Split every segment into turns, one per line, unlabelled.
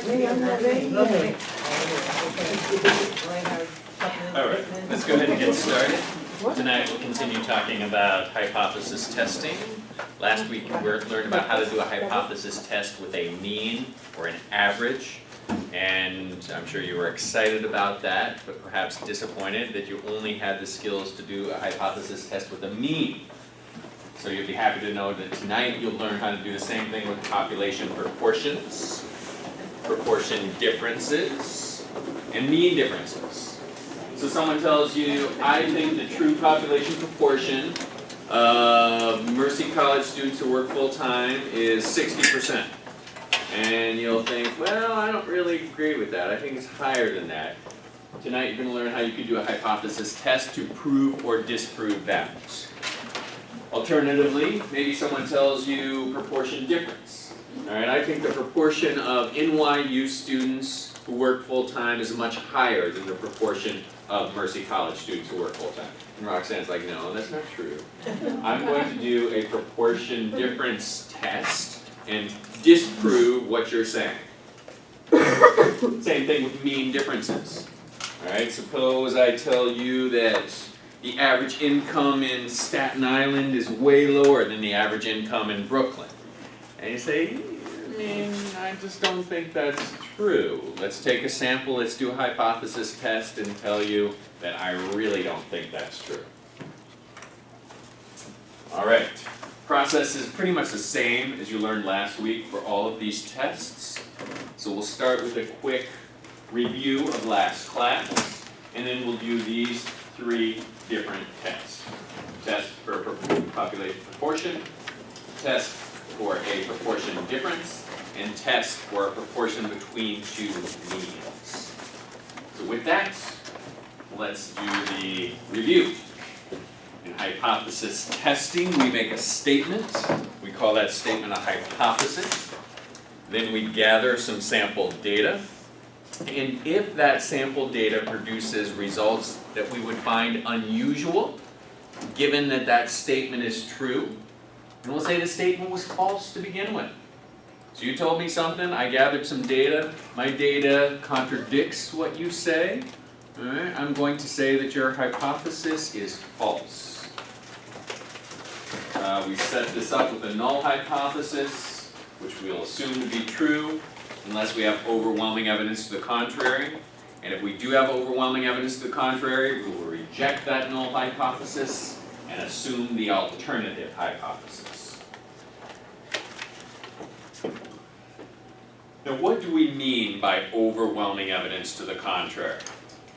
Hey, I'm not ready yet.
All right, let's go ahead and get started. Tonight we'll continue talking about hypothesis testing. Last week we learned about how to do a hypothesis test with a mean or an average. And I'm sure you were excited about that, but perhaps disappointed that you only had the skills to do a hypothesis test with a mean. So you'll be happy to know that tonight you'll learn how to do the same thing with population proportions, proportion differences, and mean differences. So someone tells you, I think the true population proportion of Mercy College students who work full-time is 60%. And you'll think, well, I don't really agree with that. I think it's higher than that. Tonight you're going to learn how you can do a hypothesis test to prove or disprove that. Alternatively, maybe someone tells you proportion difference. All right, I think the proportion of NYU students who work full-time is much higher than the proportion of Mercy College students who work full-time. And Roxanne's like, no, that's not true. I'm going to do a proportion difference test and disprove what you're saying. Same thing with mean differences. All right, suppose I tell you that the average income in Staten Island is way lower than the average income in Brooklyn. And you say, I just don't think that's true. Let's take a sample, let's do a hypothesis test and tell you that I really don't think that's true. All right, process is pretty much the same as you learned last week for all of these tests. So we'll start with a quick review of last class, and then we'll do these three different tests. Test for population proportion, test for a proportion difference, and test for a proportion between two means. So with that, let's do the review. In hypothesis testing, we make a statement. We call that statement a hypothesis. Then we gather some sample data. And if that sample data produces results that we would find unusual, given that that statement is true, and we'll say the statement was false to begin with. So you told me something, I gathered some data, my data contradicts what you say, all right, I'm going to say that your hypothesis is false. We set this up with a null hypothesis, which we'll assume to be true, unless we have overwhelming evidence to the contrary. And if we do have overwhelming evidence to the contrary, we will reject that null hypothesis and assume the alternative hypothesis. Now, what do we mean by overwhelming evidence to the contrary?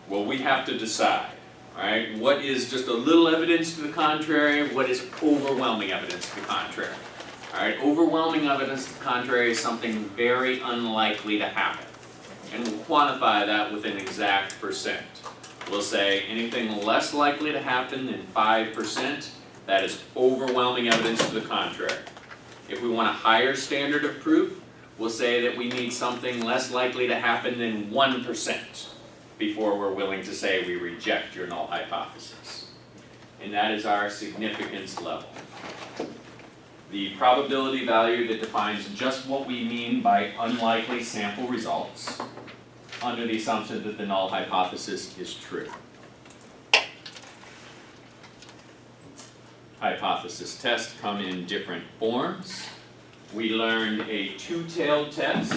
Well, we have to decide, all right? What is just a little evidence to the contrary? What is overwhelming evidence to the contrary? All right, overwhelming evidence to the contrary is something very unlikely to happen. And we'll quantify that with an exact percent. We'll say anything less likely to happen than 5%, that is overwhelming evidence to the contrary. If we want a higher standard of proof, we'll say that we need something less likely to happen than 1% before we're willing to say we reject your null hypothesis. And that is our significance level. The probability value that defines just what we mean by unlikely sample results under the assumption that the null hypothesis is true. Hypothesis tests come in different forms. We learned a two-tailed test.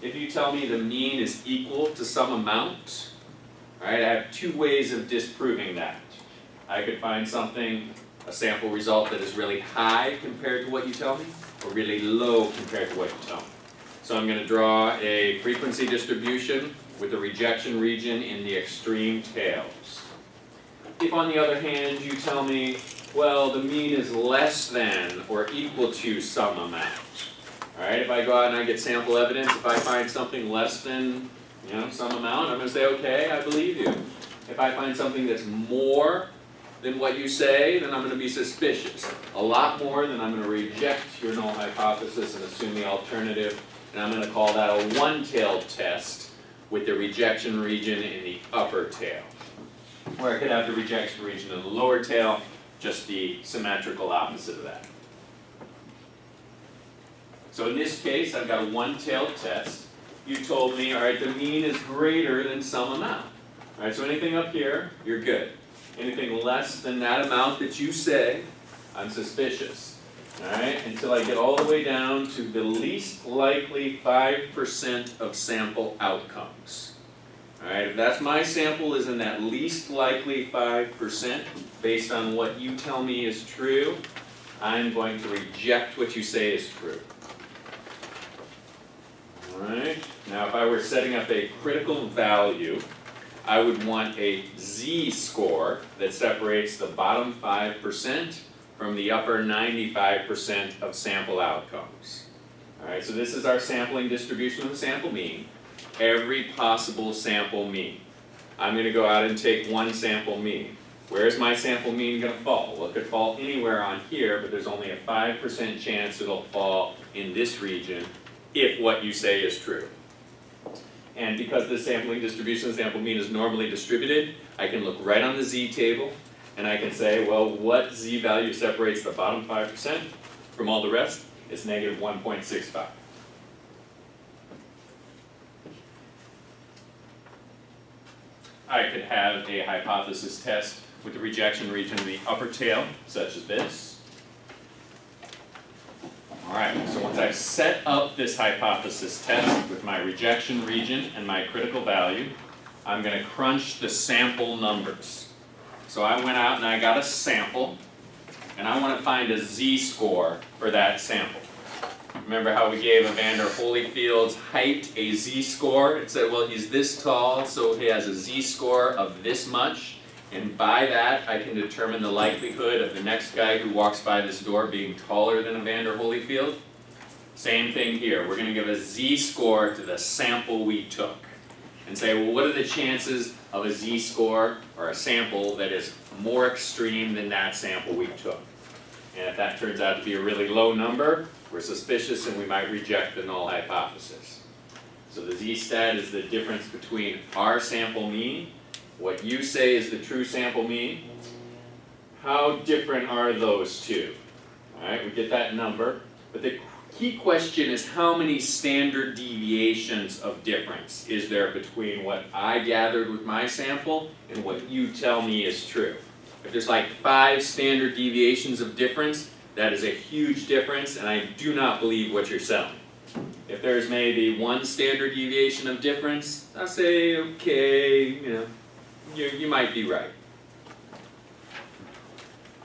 If you tell me the mean is equal to some amount, all right, I have two ways of disproving that. I could find something, a sample result that is really high compared to what you tell me, or really low compared to what you tell me. So I'm going to draw a frequency distribution with a rejection region in the extreme tails. If on the other hand you tell me, well, the mean is less than or equal to some amount. All right, if I go out and I get sample evidence, if I find something less than, some amount, I'm going to say, okay, I believe you. If I find something that's more than what you say, then I'm going to be suspicious. A lot more, then I'm going to reject your null hypothesis and assume the alternative, and I'm going to call that a one-tailed test with the rejection region in the upper tail. Where I could have the rejection region in the lower tail, just the symmetrical opposite of that. So in this case, I've got a one-tailed test. you told me, all right, the mean is greater than some amount. All right, so anything up here, you're good. Anything less than that amount that you say, I'm suspicious. All right, until I get all the way down to the least likely 5% of sample outcomes. All right, if that's my sample is in that least likely 5%, based on what you tell me is true, I'm going to reject what you say is true. Alright, now if I were setting up a critical value, I would want a z-score that separates the bottom 5% from the upper 95% of sample outcomes. Alright, so this is our sampling distribution of the sample mean. Every possible sample mean. I'm going to go out and take one sample mean. Where's my sample mean going to fall? Well, it could fall anywhere on here, but there's only a 5% chance it'll fall in this region if what you say is true. And because the sampling distribution of the sample mean is normally distributed, I can look right on the z-table and I can say, well, what z-value separates the bottom 5% from all the rest? It's negative 1.65. I could have a hypothesis test with the rejection region in the upper tail, such as this. Alright, so once I've set up this hypothesis test with my rejection region and my critical value, I'm going to crunch the sample numbers. So I went out and I got a sample, and I want to find a z-score for that sample. Remember how we gave Evander Holyfield's height a z-score? It said, well, he's this tall, so he has a z-score of this much. And by that, I can determine the likelihood of the next guy who walks by this door being taller than Evander Holyfield. Same thing here. We're going to give a z-score to the sample we took. And say, well, what are the chances of a z-score or a sample that is more extreme than that sample we took? And if that turns out to be a really low number, we're suspicious and we might reject the null hypothesis. So the z-stat is the difference between our sample mean, what you say is the true sample mean. How different are those two? Alright, we get that number, but the key question is how many standard deviations of difference is there between what I gathered with my sample and what you tell me is true? If there's like 5 standard deviations of difference, that is a huge difference, and I do not believe what you're selling. If there's maybe 1 standard deviation of difference, I'll say, okay, you might be right.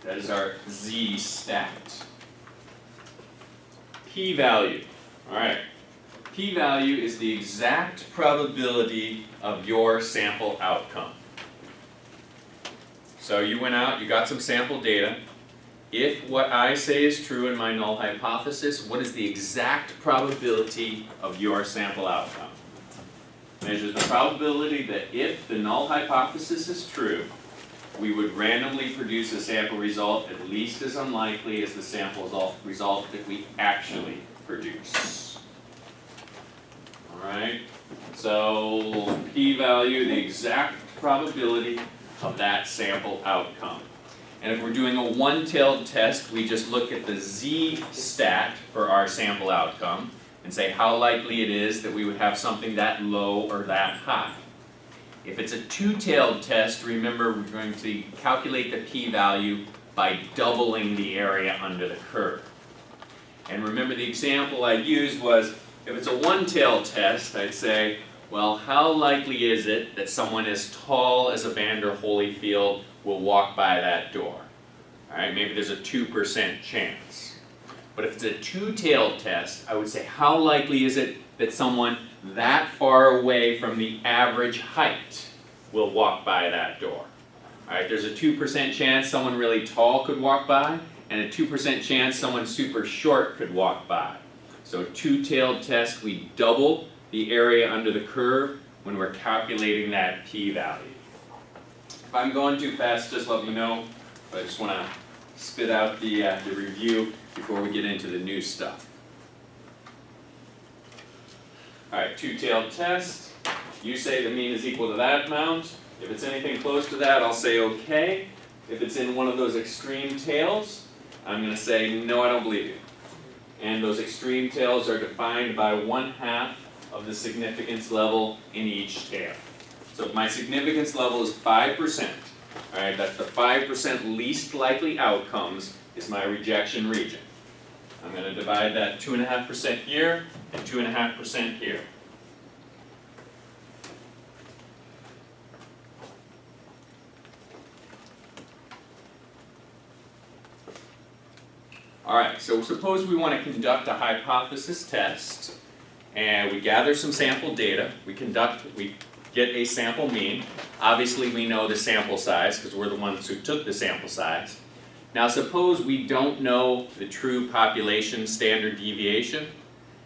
That is our z-stat. P-value. Alright. P-value is the exact probability of your sample outcome. So you went out, you got some sample data. If what I say is true in my null hypothesis, what is the exact probability of your sample outcome? Measures the probability that if the null hypothesis is true, we would randomly produce a sample result at least as unlikely as the sample result that we actually produce. Alright, so p-value, the exact probability of that sample outcome. And if we're doing a one-tailed test, we just look at the z-stat for our sample outcome and say how likely it is that we would have something that low or that high. If it's a two-tailed test, remember we're going to calculate the p-value by doubling the area under the curve. And remember the example I used was, if it's a one-tailed test, I'd say, well, how likely is it that someone as tall as Evander Holyfield will walk by that door? Alright, maybe there's a 2% chance. But if it's a two-tailed test, I would say, how likely is it that someone that far away from the average height will walk by that door? Alright, there's a 2% chance someone really tall could walk by, and a 2% chance someone super short could walk by. So two-tailed test, we double the area under the curve when we're calculating that p-value. If I'm going too fast, just let me know. But I just want to spit out the review before we get into the new stuff. Alright, two-tailed test. You say the mean is equal to that amount. If it's anything close to that, I'll say okay. If it's in one of those extreme tails, I'm going to say no, I don't believe you. And those extreme tails are defined by 1/2 of the significance level in each tail. So if my significance level is 5%, all right, that's the 5% least likely outcomes is my rejection region. I'm going to divide that 2.5% here and 2.5% here. Alright, so suppose we want to conduct a hypothesis test, and we gather some sample data, we get a sample mean. Obviously we know the sample size, because we're the ones who took the sample size. Now suppose we don't know the true population standard deviation,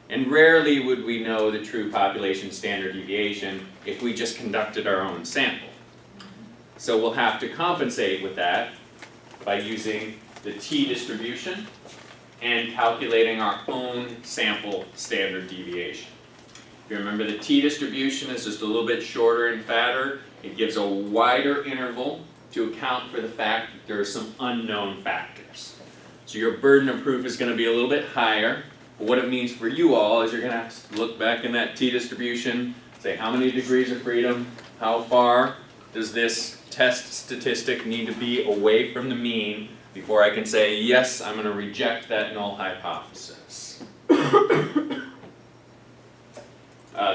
and rarely would we know the true population standard deviation if we just conducted our own sample. So we'll have to compensate with that by using the t-distribution and calculating our own sample standard deviation. If you remember, the t-distribution is just a little bit shorter and fatter. It gives a wider interval to account for the fact that there are some unknown factors. So your burden of proof is going to be a little bit higher, but what it means for you all is you're going to have to look back in that t-distribution, say how many degrees of freedom, how far does this test statistic need to be away from the mean before I can say, yes, I'm going to reject that null hypothesis.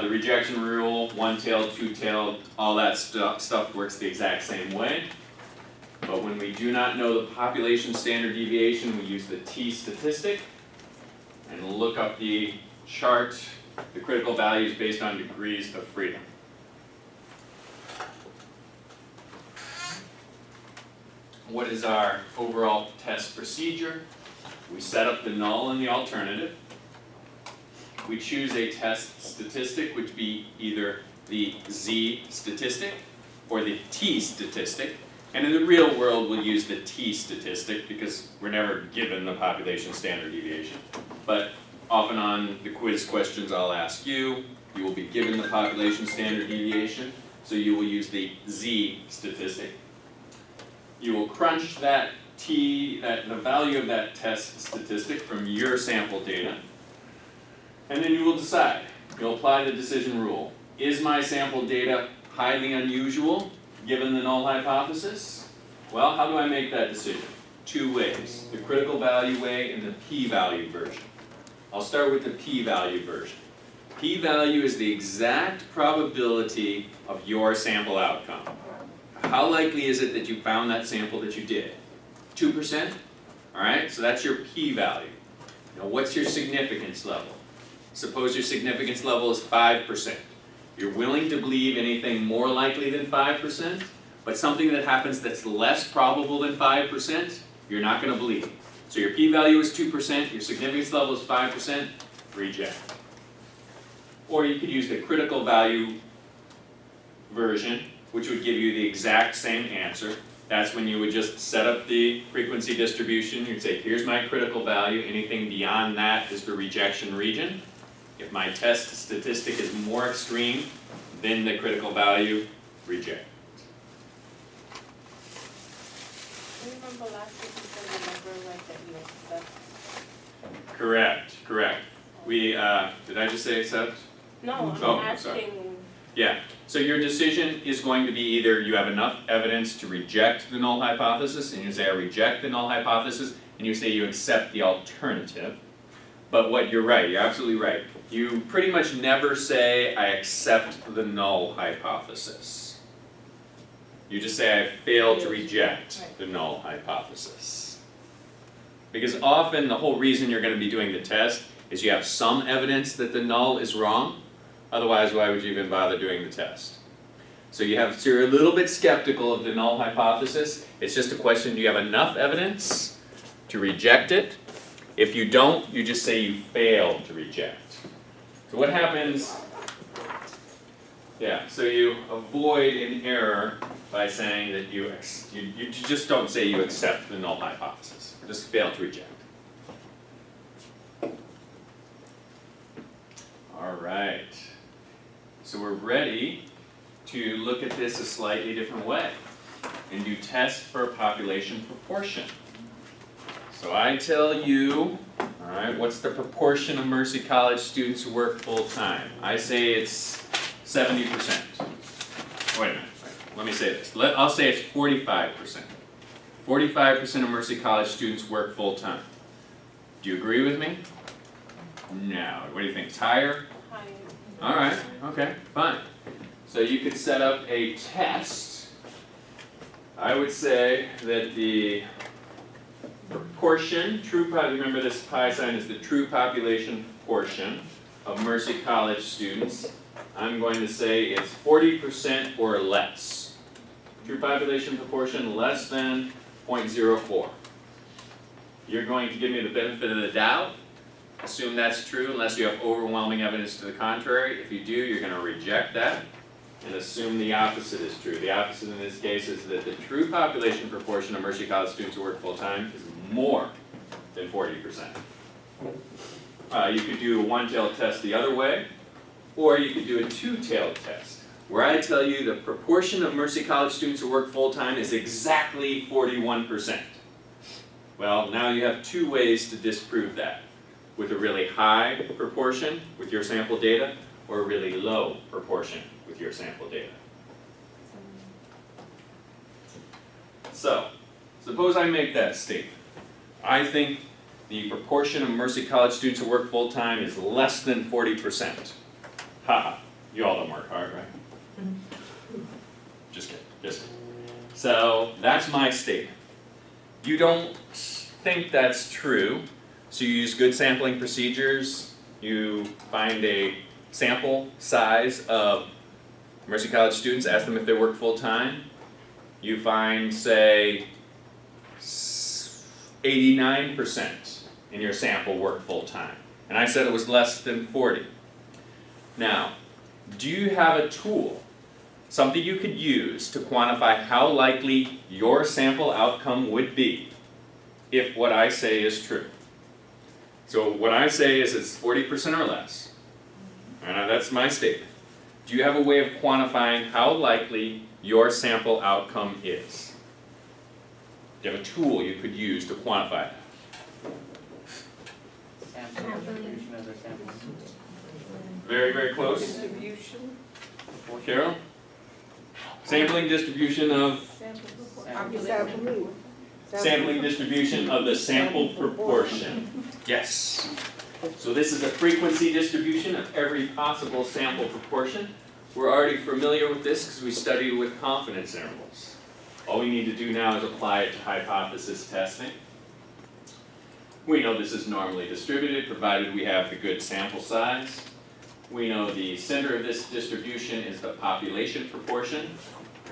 The rejection rule, one-tailed, two-tailed, all that stuff works the exact same way. But when we do not know the population standard deviation, we use the t-statistic and look up the chart, the critical values based on degrees of freedom. What is our overall test procedure? We set up the null and the alternative. We choose a test statistic, which would be either the z statistic or the t statistic. And in the real world, we'll use the t statistic because we're never given the population standard deviation. But often on the quiz questions I'll ask you, you will be given the population standard deviation, so you will use the z statistic. You will crunch that the value of that test statistic from your sample data, and then you will decide. You'll apply the decision rule. Is my sample data highly unusual given the null hypothesis? Well, how do I make that decision? Two ways, the critical value way and the p-value version. I'll start with the p-value version. P-value is the exact probability of your sample outcome. How likely is it that you found that sample that you did? 2%? Alright, so that's your p-value. Now what's your significance level? Suppose your significance level is 5%. You're willing to believe anything more likely than 5%, but something that happens that's less probable than 5%, you're not going to believe. So your p-value is 2%, your significance level is 5%, reject. Or you could use the critical value version, which would give you the exact same answer. That's when you would just set up the frequency distribution. You'd say, here's my critical value. Anything beyond that is the rejection region. If my test statistic is more extreme than the critical value, reject.
I remember last week you said you never read that you accept.
Correct. We, did I just say accept?
No, I'm
Oh,
asking.
Yeah, so your decision is going to be either you have enough evidence to reject the null hypothesis, and you say I reject the null hypothesis, and you say you accept the alternative. But what you're right, you're absolutely right. You pretty much never say I accept the null hypothesis. You just say I fail to reject the null hypothesis. Because often the whole reason you're going to be doing the test is you have some evidence that the null is wrong. Otherwise, why would you even bother doing the test? So you're a little bit skeptical of the null hypothesis. It's just a question, do you have enough evidence to reject it? If you don't, you just say you fail to reject. So what happens? Yeah, so you avoid an error by saying that you just don't say you accept the null hypothesis. Just fail to reject. All right. So we're ready to look at this a slightly different way and do test for population proportion. So I tell you, all Alright, what's the proportion of Mercy College students who work full-time? I say it's 70%. Wait a minute, let me say this. I'll say it's 45%. 45% of Mercy College students work full-time. Do you agree with me? No. What do you think? It's higher?
Higher.
Alright, okay, fine. So you could set up a test. I would say that the proportion, remember this pi sign is the true population proportion of Mercy College students. I'm going to say it's 40% or less. True population proportion less than 0.04. You're going to give me the benefit of the doubt. Assume that's true unless you have overwhelming evidence to the contrary. If you do, you're going to reject that and assume the opposite is true. The opposite in this case is that the true population proportion of Mercy College students who work full-time is more than 40%. You could do a one-tailed test the other way, or you could do a two-tailed test, where I tell you the proportion of Mercy College students who work full-time is exactly 41%. Well, now you have two ways to disprove that. With a really high proportion with your sample data, or a really low proportion with your sample data. So, suppose I make that statement. I think the proportion of Mercy College students who work full-time is less than 40%. Haha, you all don't work hard, right? Just kidding, just kidding. So, that's my statement. You don't think that's true, so you use good sampling procedures, you find a sample size of Mercy College students, ask them if they work full-time. You find, say, 89% in your sample work full-time. And I said it was less than 40. Now, do you have a tool, something you could use to quantify how likely your sample outcome would be if what I say is true? So what I say is it's 40% or less. And that's my statement. Do you have a way of quantifying how likely your sample outcome is? Do you have a tool you could use to quantify that?
Sample distribution of the samples.
Very, very close.
Distribution.
Carol? Sampling distribution of sampling distribution of the sample proportion. Yes. So this is a frequency distribution of every possible sample proportion. We're already familiar with this because we studied with confidence intervals. All we need to do now is apply it to hypothesis testing. We know this is normally distributed provided we have the good sample size. We know the center of this distribution is the population proportion.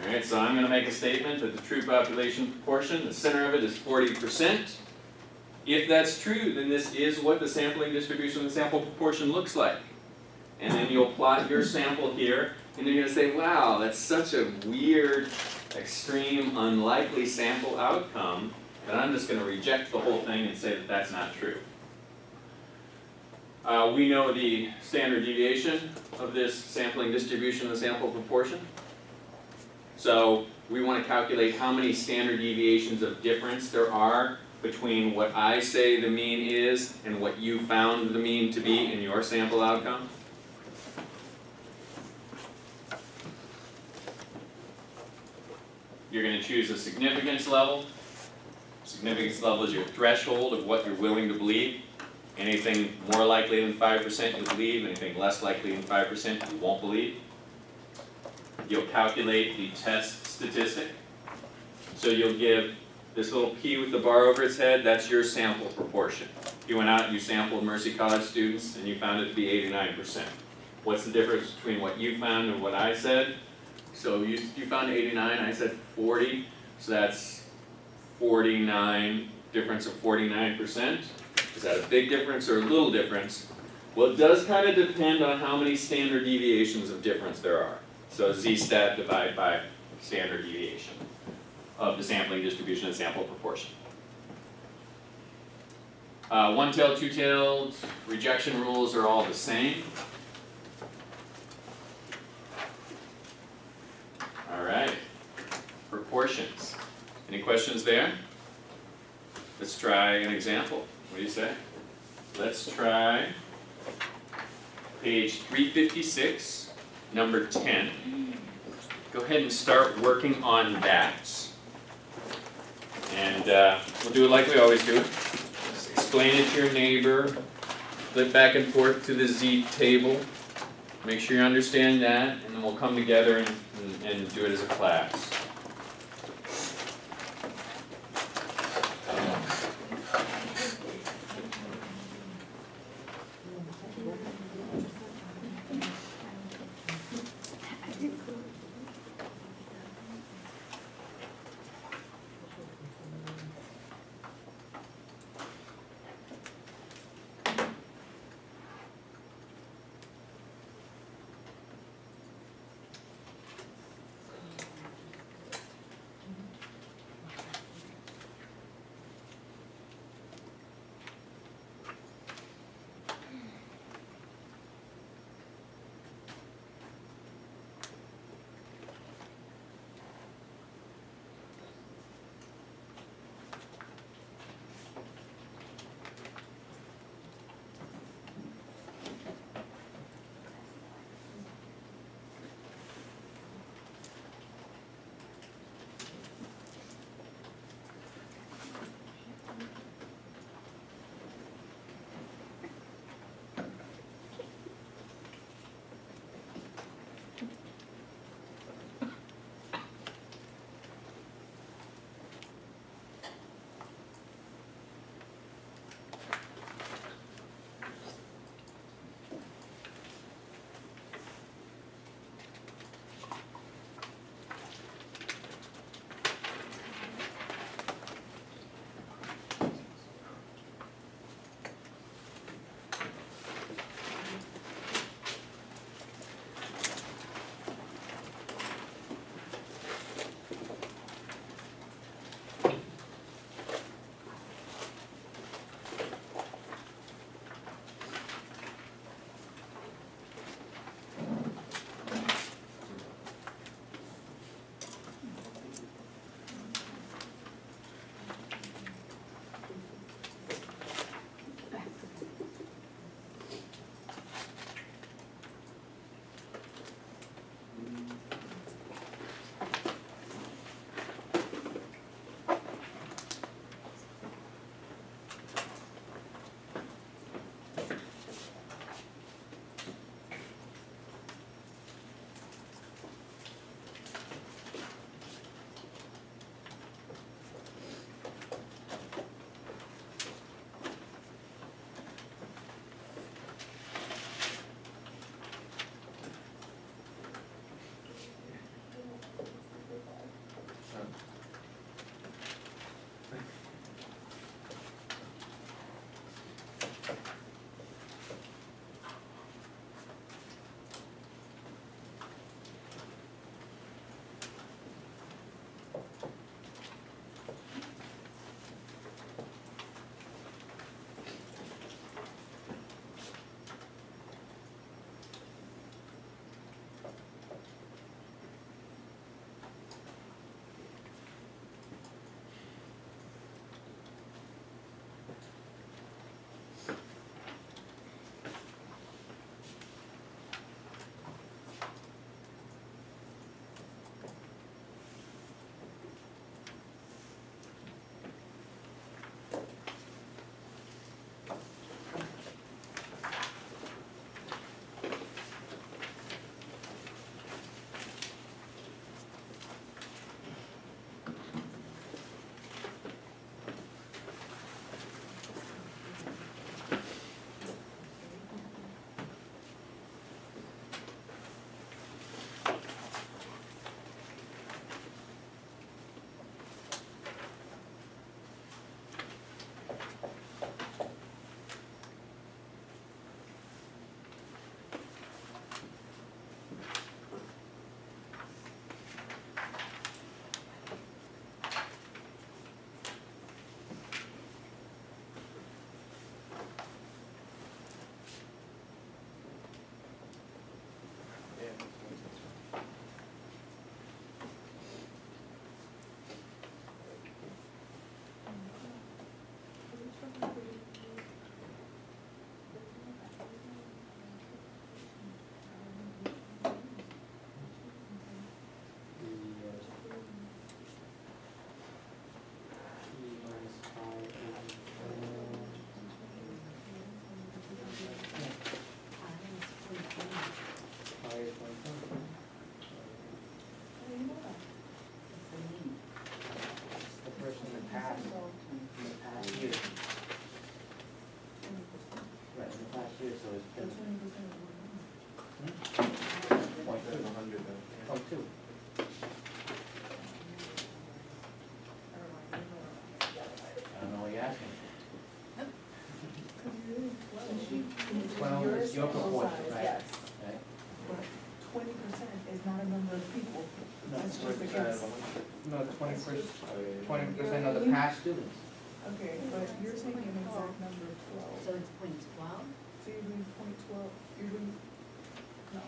Alright, so I'm going to make a statement that the true population proportion, the center of it is 40%. If that's true, then this is what the sampling distribution of the sample proportion looks like. And then you'll plot your sample here, and you're going to say, wow, that's such a weird, extreme, unlikely sample outcome that I'm just going to reject the whole thing and say that that's not true. We know the standard deviation of this sampling distribution of the sample proportion. So we want to calculate how many standard deviations of difference there are between what I say the mean is and what you found the mean to be in your sample outcome. You're going to choose a significance level. Significance level is your threshold of what you're willing to believe. Anything more likely than 5% you believe, anything less likely than 5% you won't believe. You'll calculate the test statistic. So you'll give this little P with the bar over its head, that's your sample proportion. You went out and you sampled Mercy College students and you found it to be 89%. What's the difference between what you found and what I said? So you found 89, I said 40, so that's 49, difference of 49%. Is that a big difference or a little difference? Well, it does kind of depend on how many standard deviations of difference there are. So z-stat divided by standard deviation of the sampling distribution and sample proportion. One-tailed, two-tailed, rejection rules are all the same. All right, proportions. Any questions there? Let's try an example. What do you say? let's try page 356, number 10. Go ahead and start working on that. And we'll do it like we always do. Just explain it to your neighbor, flip back and forth to the Z table, make sure you understand that, and then we'll come together and do it as a class.
there's two. Point two. I don't know what you're asking. 12 is your proportion, right?
Yes,
Right?
20% is not a number of people. That's just a guess.
No, 20% of the past students.
Okay, but you're taking an exact number of 12.
So it's point 12?
So you're doing point 12, you're doing, no,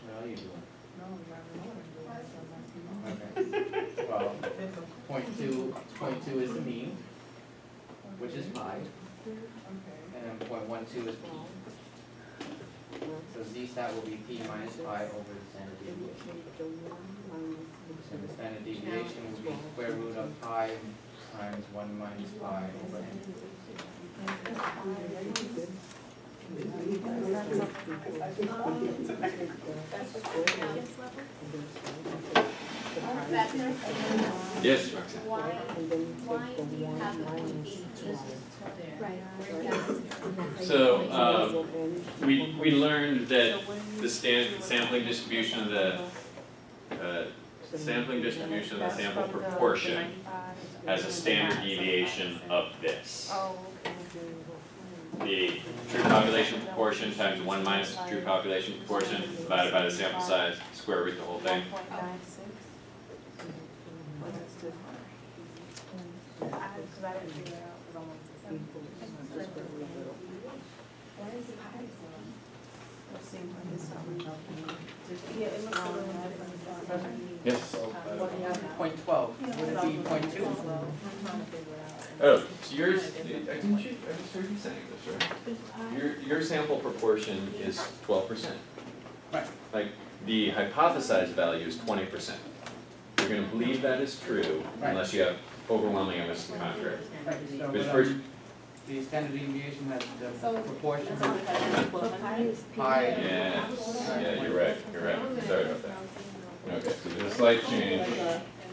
What are you doing?
no, you don't know what I'm doing, so I'm asking you.
Okay. Well, point two is the mean, which is pi,
Okay.
and then 0.12 is p. So z stat will be p minus pi over the standard deviation. And the standard deviation will be square root of pi times 1 minus pi over n.
Yes, Roxanne.
Why do you have the point 8 there?
So, we learned that the sampling distribution of the, sampling distribution of the sample proportion has a standard deviation of this.
Oh,
The true population proportion times 1 minus the true population proportion divided by the sample size, square root the whole thing.
1.96. Well, that's different. Because I didn't figure it out, because I'm like, why is it high for them? Let's see, when this yeah, it looks a little different.
Yes.
So, point 12, would it be point 2?
I'm trying to figure it out.
Oh, so yours, I just heard you saying this, right? Your sample proportion is 12%.
Right.
Like, the hypothesized value is 20%. You're gonna believe that is true unless you have overwhelming evidence to the contrary.
Right, so,
Because
but,
first,
the standard deviation has the
So,
proportion
It's only
pi.
yeah, you're right, sorry about that. Okay, so there's a slight change,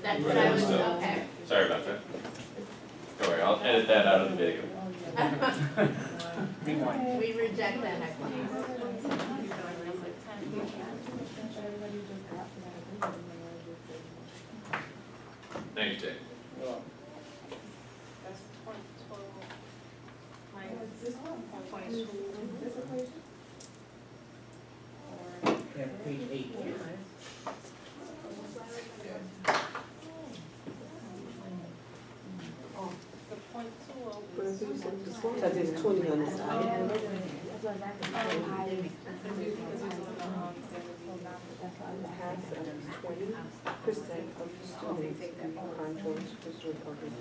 That's what I was,
Still.
okay.
sorry about that. Don't worry, I'll edit that out of the video.
Rewind.
We reject that hypothesis.
Thank you, Jay.
That's 0.12 minus
This one,
0.2.
this equation?
Or
We have page 8 here.
the 0.20.
Because it's 20 on the side. Half of 20% of the students in controls was reported.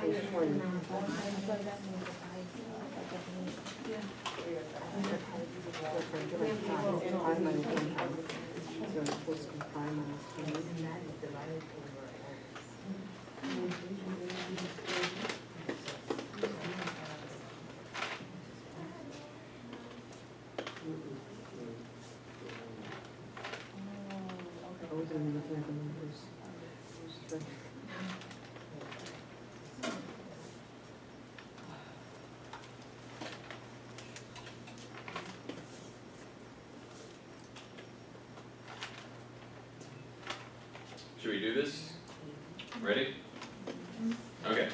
Page 20. So it's supposed to be 5 minus 20. I wasn't even looking at the numbers.
Should we do this? Ready? Okay,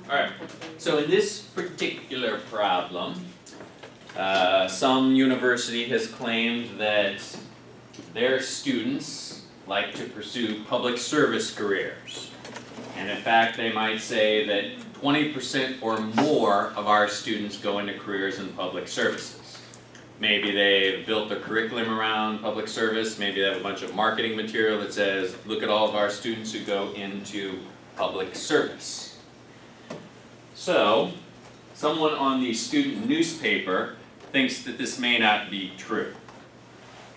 alright, so in this particular problem, some university has claimed that their students like to pursue public service careers. And in fact, they might say that 20% or more of our students go into careers in public services. Maybe they've built their curriculum around public service, maybe they have a bunch of marketing material that says, look at all of our students who go into public service. So, someone on the student newspaper thinks that this may not be true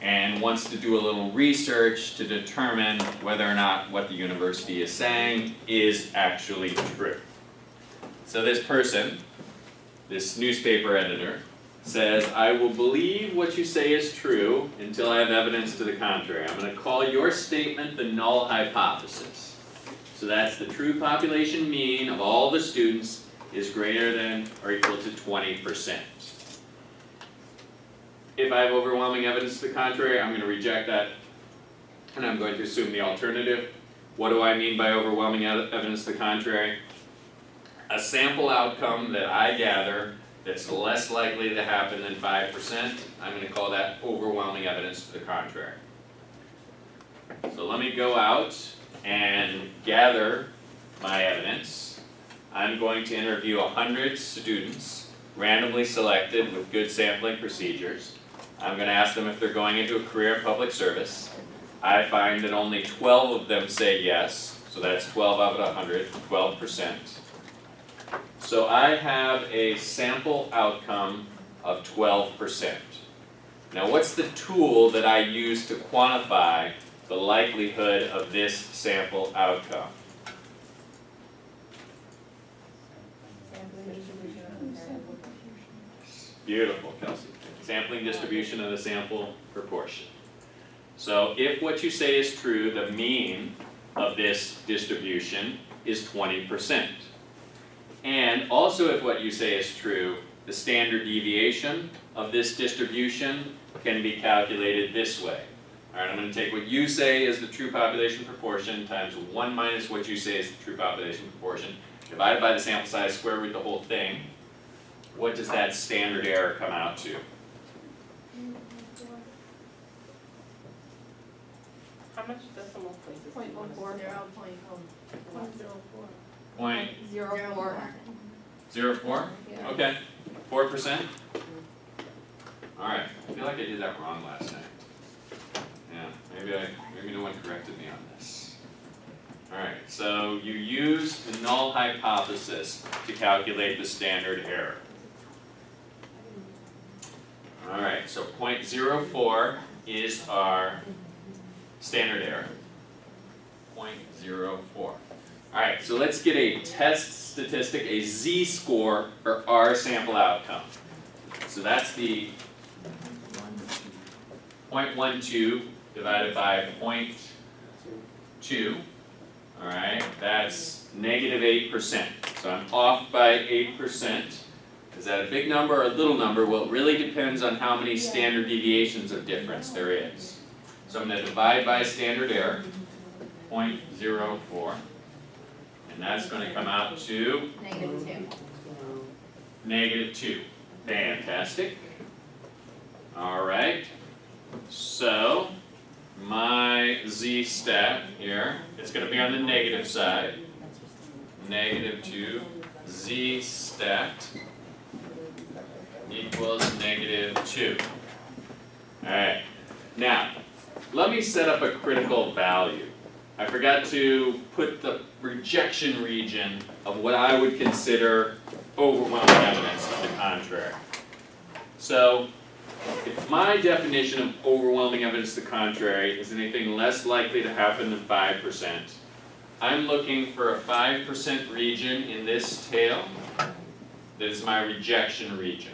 and wants to do a little research to determine whether or not what the university is saying is actually true. So this person, this newspaper editor, says, I will believe what you say is true until I have evidence to the contrary. I'm going to call your statement the null hypothesis. So that's the true population mean of all the students is greater than or equal to 20%. if I have overwhelming evidence to the contrary, I'm gonna reject that, and I'm going to assume the alternative. What do I mean by overwhelming evidence to the contrary? A sample outcome that I gather that's less likely to happen than 5%, I'm gonna call that overwhelming evidence to the contrary. So let me go out and gather my evidence. I'm going to interview 100 students, randomly selected with good sampling procedures. I'm gonna ask them if they're going into a career in public service. I find that only 12 of them say yes, so that's 12 out of 100, 12%. So I have a sample outcome of 12%. Now what's the tool that I use to quantify the likelihood of this sample outcome? Beautiful, Kelsey. Sampling distribution of the sample proportion. So if what you say is true, the mean of this distribution is 20%. And also if what you say is true, the standard deviation of this distribution can be calculated this way. Alright, I'm going to take what you say is the true population proportion times 1 minus what you say is the true population proportion, divided by the sample size, square root the whole thing. What does that standard error come out to?
How much decimal places?
0.14.
0.04?
Yeah.
Okay, 4%? Alright, I feel like I did that wrong last night. Yeah, maybe no one corrected me on this. Alright, so you use the null hypothesis to calculate the standard error. Alright, so 0.04 is our standard error. 0.04. Alright, so let's get a test statistic, a z-score for our sample outcome. So that's the 0.12 divided by 0.2. Alright, that's negative 8%. So I'm off by 8%. Is that a big number or a little number? Well, it really depends on how many standard deviations of difference there is. So I'm going to divide by standard error, 0.04. And that's going to come out to -2. Fantastic. Alright. So my z-stat here, it's going to be on the negative side. -2 z-stat equals -2. Alright. Now, let me set up a critical value. I forgot to put the rejection region of what I would consider overwhelming evidence to the contrary. So, if my definition of overwhelming evidence to the contrary is anything less likely to happen than 5%, I'm looking for a 5% region in this tail that is my rejection region.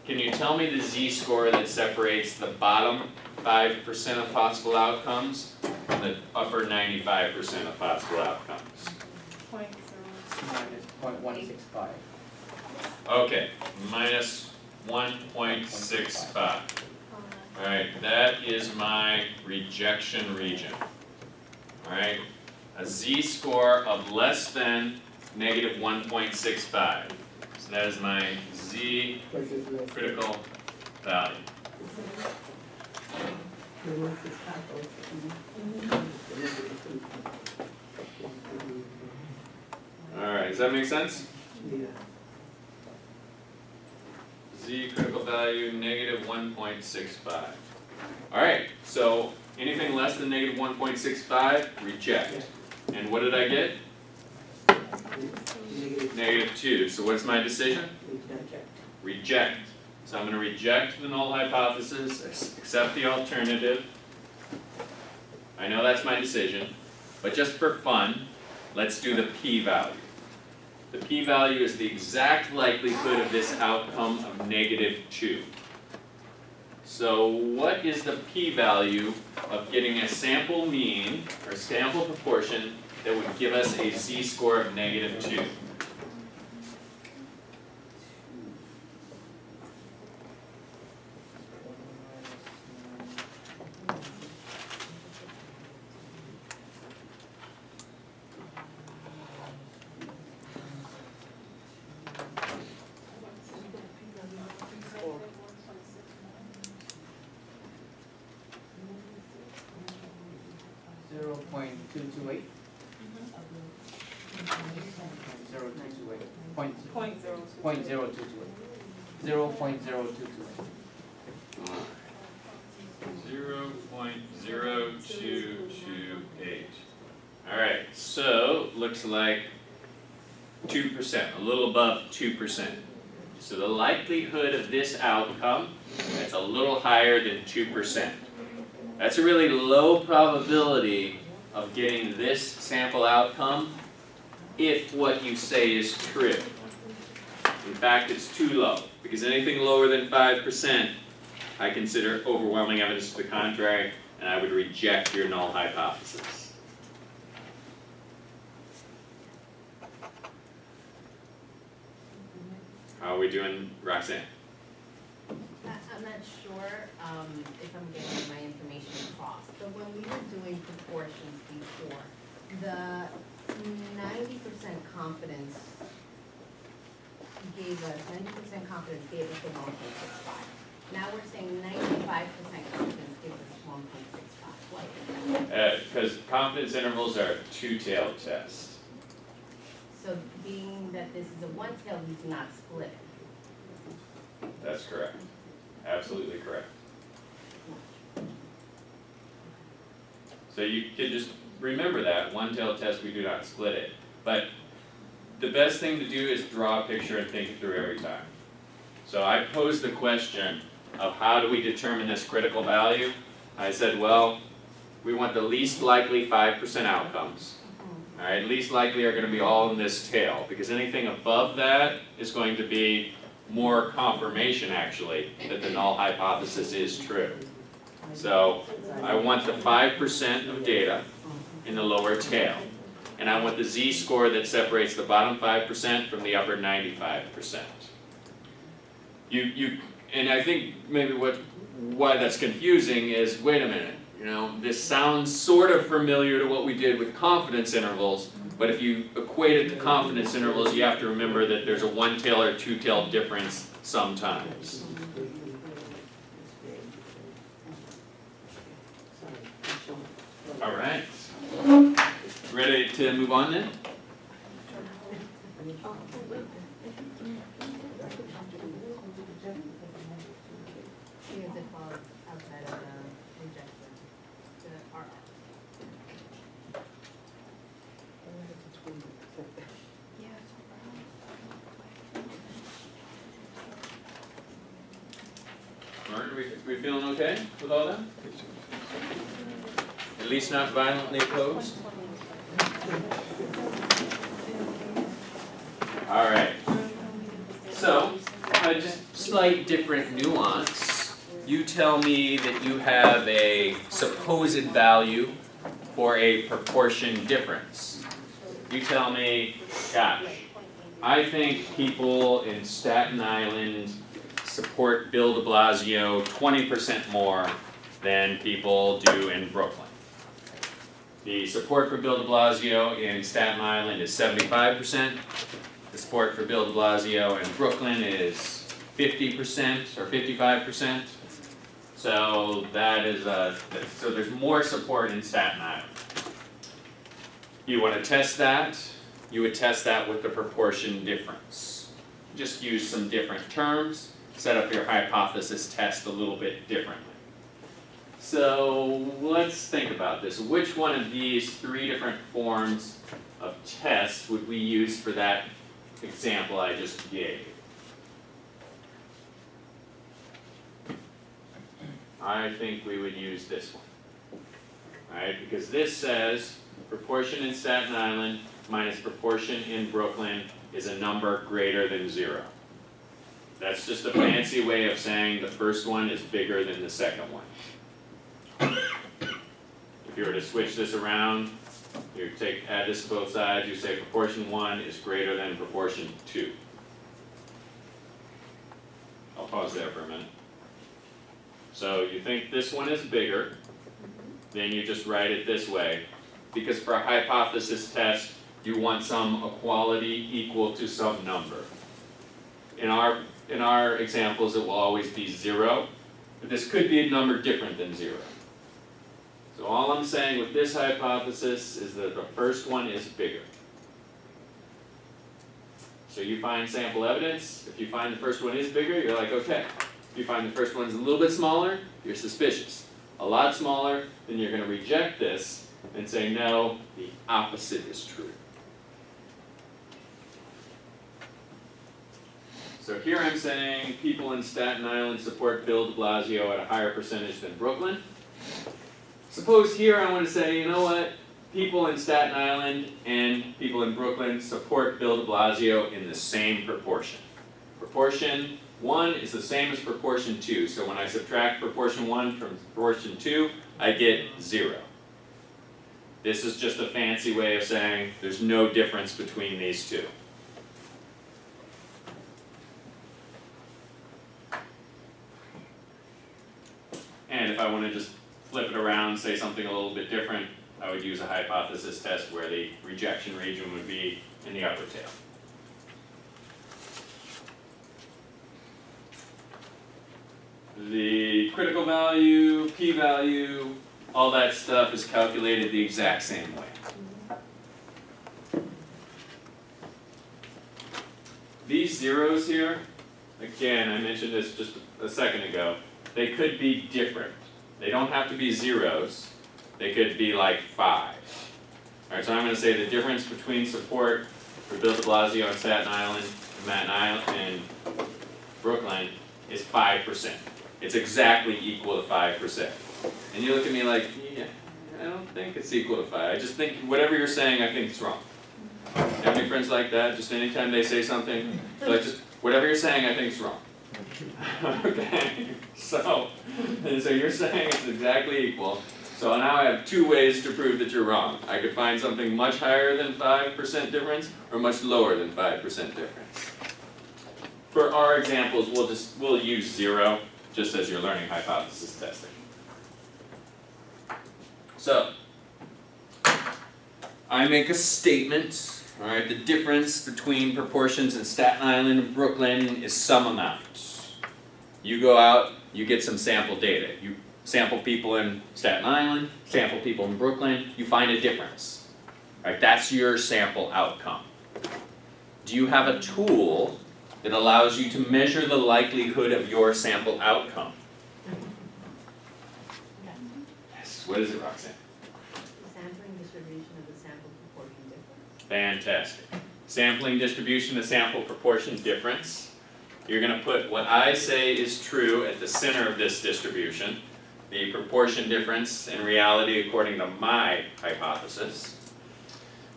Can you tell me the z-score that separates the bottom 5% of possible outcomes from the upper 95% of possible outcomes?
Minus 0.165.
Okay, minus 1.65. Alright, that is my rejection region. Alright, a z-score of less than negative 1.65. So that is my z critical value. Alright, does that make sense?
Yeah.
Z critical value negative 1.65. Alright, so anything less than negative 1.65, reject. And what did I get? -2. So what's my decision? Reject. So I'm going to reject the null hypothesis, accept the alternative. I know that's my decision, but just for fun, let's do the p-value. The p-value is the exact likelihood of this outcome of -2. So what is the p-value of getting a sample mean or sample proportion that would give us a z-score of -2?
0.228. 0.0228. Point 0.0228. 0.0228.
0.0228. Alright, so looks like 2%, a little above 2%. So the likelihood of this outcome, that's a little higher than 2%. That's a really low probability of getting this sample outcome if what you say is true. In fact, it's too low, because anything lower than 5% I consider overwhelming evidence to the contrary, and I would reject your null hypothesis. How are we doing, Roxanne?
I'm not sure if I'm getting my information across, but when we were doing proportions before, the 90% confidence gave us, 90% confidence gave us a 1.65. Now we're saying 95% confidence gives us 1.65. Why is that?
Because confidence intervals are a two-tailed test.
So being that this is a one-tailed, we do not split it.
That's correct. Absolutely correct. So you can just remember that, one-tailed test, we do not split it. But the best thing to do is draw a picture and think it through every time. So I posed the question of how do we determine this critical value? I said, well, we want the least likely 5% outcomes. Alright, least likely are going to be all in this tail, because anything above that is going to be more confirmation actually that the null hypothesis is true. So I want the 5% of data in the lower tail, and I want the z-score that separates the bottom 5% from the upper 95%. And I think maybe why that's confusing is, wait a minute, you know, this sounds sort of familiar to what we did with confidence intervals, but if you equate it to confidence intervals, you have to remember that there's a one-tail or two-tail difference sometimes. All right. Ready to move on then?
Because it falls outside of the rejection, the RR.
Mark, are we feeling okay with all that? At least not violently opposed? All right. So, just slight different nuance. You tell me that you have a supposed value for a proportion difference. You tell me, gosh, I think people in Staten Island support Bill de Blasio 20% more than people do in Brooklyn. The support for Bill de Blasio in Staten Island is 75%. The support for Bill de Blasio in Brooklyn is 50% or 55%. So that is so there's more support in Staten Island. You want to test that? You would test that with the proportion difference. Just use some different terms. Set up your hypothesis test a little bit differently. So let's think about this. Which one of these three different forms of test would we use for that example I just gave? I think we would use this one. Alright, because this says proportion in Staten Island minus proportion in Brooklyn is a number greater than 0. That's just a fancy way of saying the first one is bigger than the second one. If you were to switch this around, you add this to both sides, you say proportion 1 is greater than proportion 2. I'll pause there for a minute. So you think this one is bigger, then you just write it this way. Because for a hypothesis test, you want some equality equal to some number. In our examples, it will always be 0, but this could be a number different than 0. So all I'm saying with this hypothesis is that the first one is bigger. So you find sample evidence, if you find the first one is bigger, you're like, okay. If you find the first one's a little bit smaller, you're suspicious. A lot smaller, then you're gonna reject this and say, no, the opposite is true. So here I'm saying people in Staten Island support Bill de Blasio at a higher percentage than Brooklyn. Suppose here I want to say, you know what? People in Staten Island and people in Brooklyn support Bill de Blasio in the same proportion. Proportion 1 is the same as proportion 2. So when I subtract proportion 1 from proportion 2, I get 0. This is just a fancy way of saying there's no difference between these two. And if I want to just flip it around, say something a little bit different, I would use a hypothesis test where the rejection region would be in the upper tail. The critical value, p-value, all that stuff is calculated the exact same way. These zeros here, again, I mentioned this just a second ago, they could be different. They don't have to be zeros. They could be like 5. Alright, so I'm going to say the difference between support for Bill de Blasio in Staten Island and Brooklyn is 5%. It's exactly equal to 5%. And you look at me like, yeah, I don't think it's equal to 5. I just think whatever you're saying, I think it's wrong. You have any friends like that? Just anytime they say something, they're like, just whatever you're saying, I think it's wrong. Okay, so you're saying it's exactly equal. So now I have 2 ways to prove that you're wrong. I could find something much higher than 5% difference or much lower than 5% difference. For our examples, we'll use 0 just as you're learning hypothesis testing. So I make a statement. All right, the difference between proportions in Staten Island and Brooklyn is some amount. You go out, you get some sample data. You sample people in Staten Island, sample people in Brooklyn, you find a difference. All right, that's your sample outcome. Do you have a tool that allows you to measure the likelihood of your sample outcome? Yes, what is it, Roxanne?
Sampling distribution of the sample proportion difference.
Fantastic. Sampling distribution, the sample proportion difference. You're going to put what I say is true at the center of this distribution, the proportion difference in reality according to my hypothesis.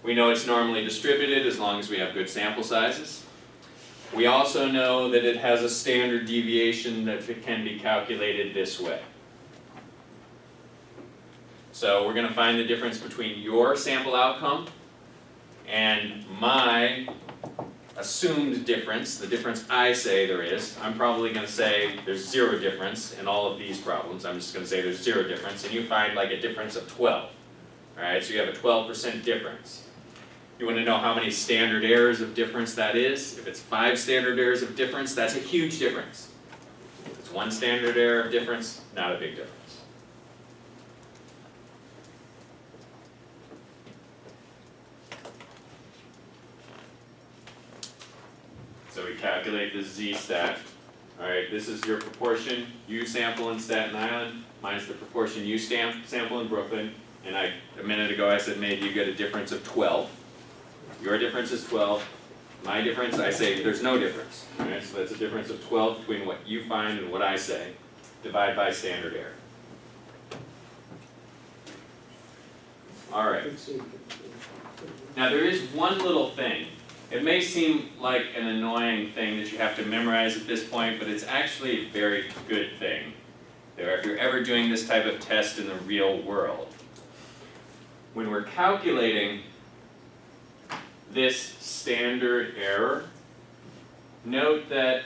We know it's normally distributed as long as we have good sample sizes. We also know that it has a standard deviation that can be calculated this way. So we're going to find the difference between your sample outcome and my assumed difference, the difference I say there is. I'm probably going to say there's 0 difference in all of these problems. I'm just going to say there's 0 difference, and you find like a difference of 12. Alright, so you have a 12% difference. You want to know how many standard errors of difference that is? If it's 5 standard errors of difference, that's a huge difference. If it's 1 standard error of difference, not a big difference. So we calculate the z-stat. Alright, this is your proportion you sample in Staten Island minus the proportion you sample in Brooklyn. And a minute ago I said maybe you get a difference of 12. Your difference is 12. My difference, I say there's no difference. Alright, so that's a difference of 12 between what you find and what I say. Divide by standard error. Alright. Now there is one little thing. It may seem like an annoying thing that you have to memorize at this point, but it's actually a very good thing. If you're ever doing this type of test in the real world. When we're calculating this standard error, note that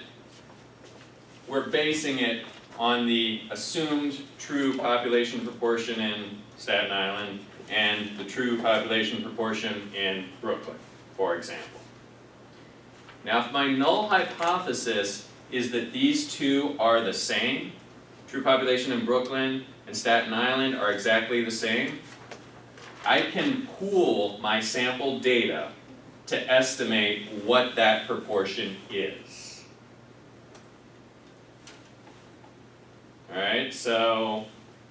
we're basing it on the assumed true population proportion in Staten Island and the true population proportion in Brooklyn, for example. Now, if my null hypothesis is that these two are the same, true population in Brooklyn and Staten Island are exactly the same, I can pool my sample data to estimate what that proportion is. Alright, so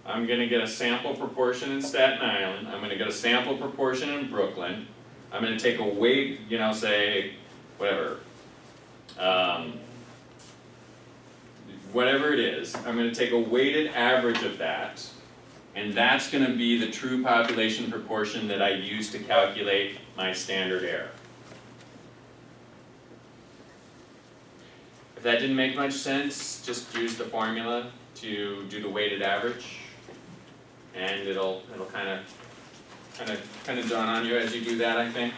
I'm gonna get a sample proportion in Staten Island, I'm gonna get a sample proportion in Brooklyn, I'm gonna take a weight, you know, say, whatever, whatever it is, I'm gonna take a weighted average of that, and that's gonna be the true population proportion that I use to calculate my standard error. If that didn't make much sense, just use the formula to do the weighted average, and it'll kind of dawn on you as you do that, I think.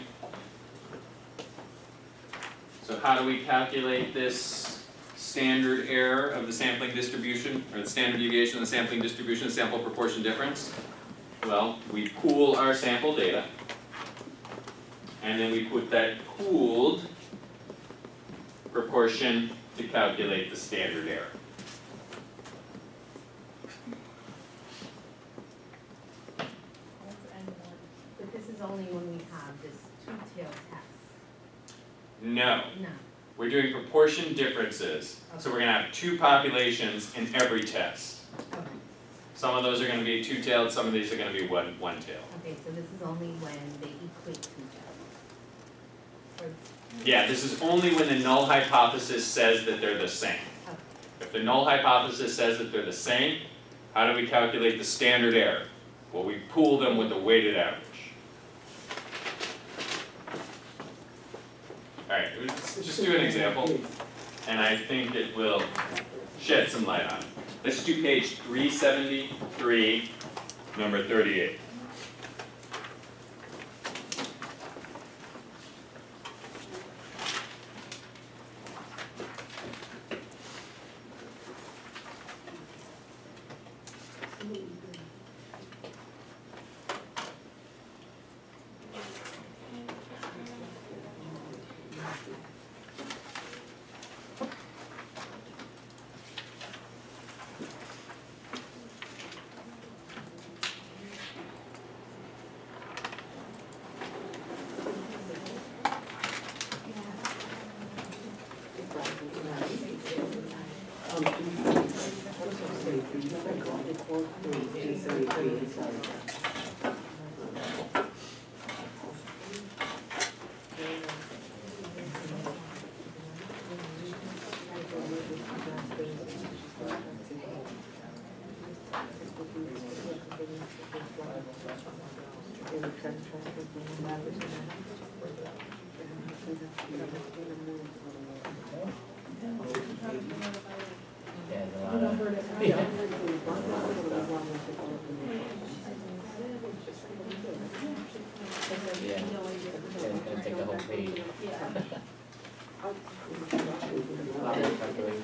So how do we calculate this standard error of the sampling distribution, or the standard deviation of the sampling distribution, sample proportion difference? Well, we pool our sample data, and then we put that pooled proportion to calculate the standard error.
But this is only when we have this two-tailed test.
No,
No.
we're doing proportion differences, so we're gonna have two populations in every test.
Okay.
Some of those are gonna be two-tailed, some of these are gonna be one-tailed.
Okay, so this is only when they equate two-tailed. Or,
Yeah, this is only when the null hypothesis says that they're the same.
okay.
If the null hypothesis says that they're the same, how do we calculate the standard error? Well, we pool them with the weighted average. Alright, let's just do an example, and I think it will shed some light on it. Let's do page 373, number 38.
Yeah, there's a lot of. Yeah, gonna take the whole page. Lot of calculation.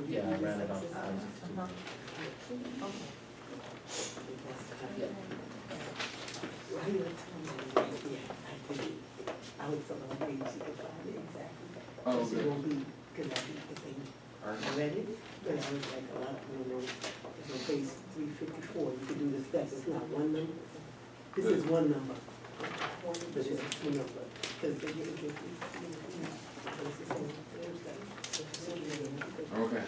Yeah, I ran it off.
I was on the page, you can find it exactly.
Oh,
Because it
good.
won't be, because I did the thing, I read it, but I was like, a lot of, it's on page 354, you can do the steps, it's not one number. This is one number, but this is two number, because they get it, but it's the same, there's that.
Okay.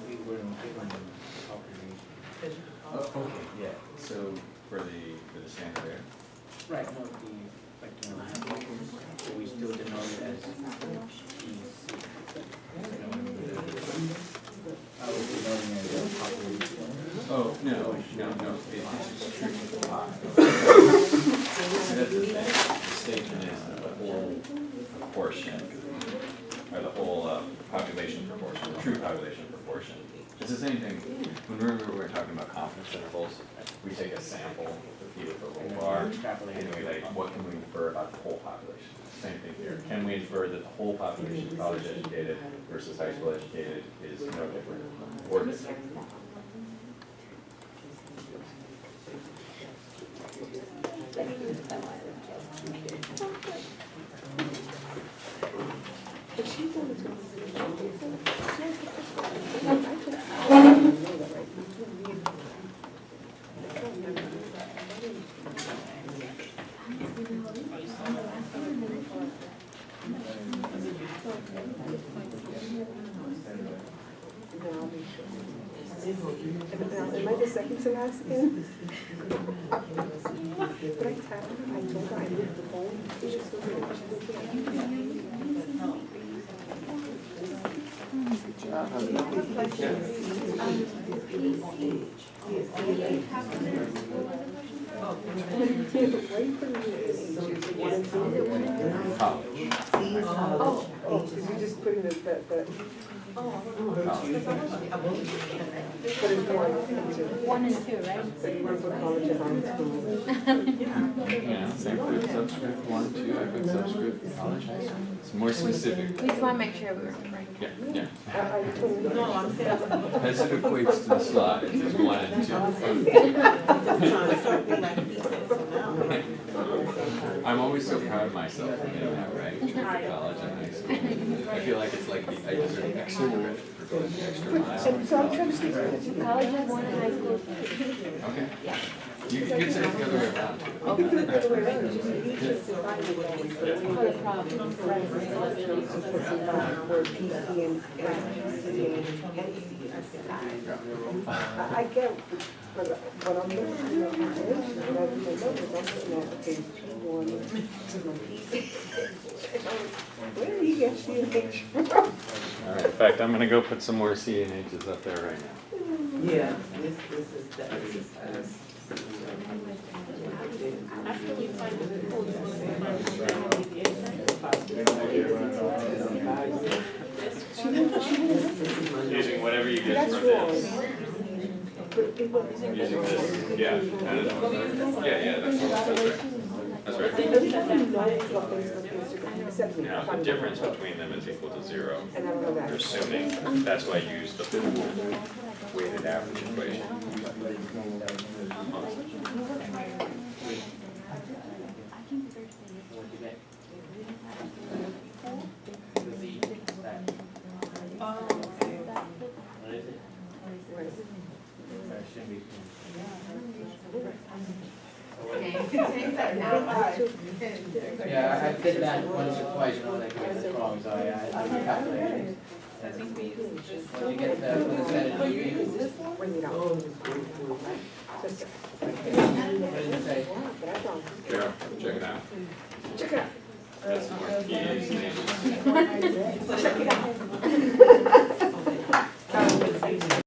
We were given population.
Oh, okay, yeah, so for the standard error?
Right, no, so we still denote it as EC. I was denoting it as population.
Oh, no, this is true for the pi. So that's the thing, the statement is that the whole proportion, or the whole population proportion, the true population proportion. It's the same thing, when we were talking about confidence intervals, we take a sample, repeat it for a whole bar, and we like, what can we infer about the whole population? Same thing here, can we infer that the whole population of college educated versus high school educated is no different or different?
Am I the second to last again? But I told her I moved the phone. She just was like,
College.
Oh, did you just put in the, but it's more into,
1 and 2, right?
so you want to put college and high school.
Yeah, same put subscript 1, 2, I put subscript college, high school. It's more specific.
We just wanna make sure we're right.
Yeah, yeah.
Are you putting? No, I'm saying.
As it equates to the slides, it's 1 and 2. I'm always so proud of myself for getting that right for college and high school. I feel like it's like I deserve extra credit for going the extra mile.
So I'm trying to think.
College is 1 and high school.
Okay. You can say it the other way around too.
You can put it the other way around, just you just divide it all.
For the problem.
Where P, E, and F, C, and C. I get, but I'm looking at the calculation, and I do my numbers, I'm looking at, okay, P1, where do you get C and H from?
All right, in fact, I'm gonna go put some more C and H's up there right now.
Yeah, this is that.
Using whatever you get
That's
from
wrong.
this. Using this, yeah, I don't know. Yeah, that's right. Now, the difference between them is equal to 0. You're assuming, that's why I use the pool weighted average equation.
What'd you get? The Z, that. What is it? That shouldn't be. Yeah, I did that once or twice, and I was like, wait, that's wrong, so I recalculated. When you get the percentage, you
Bring it out.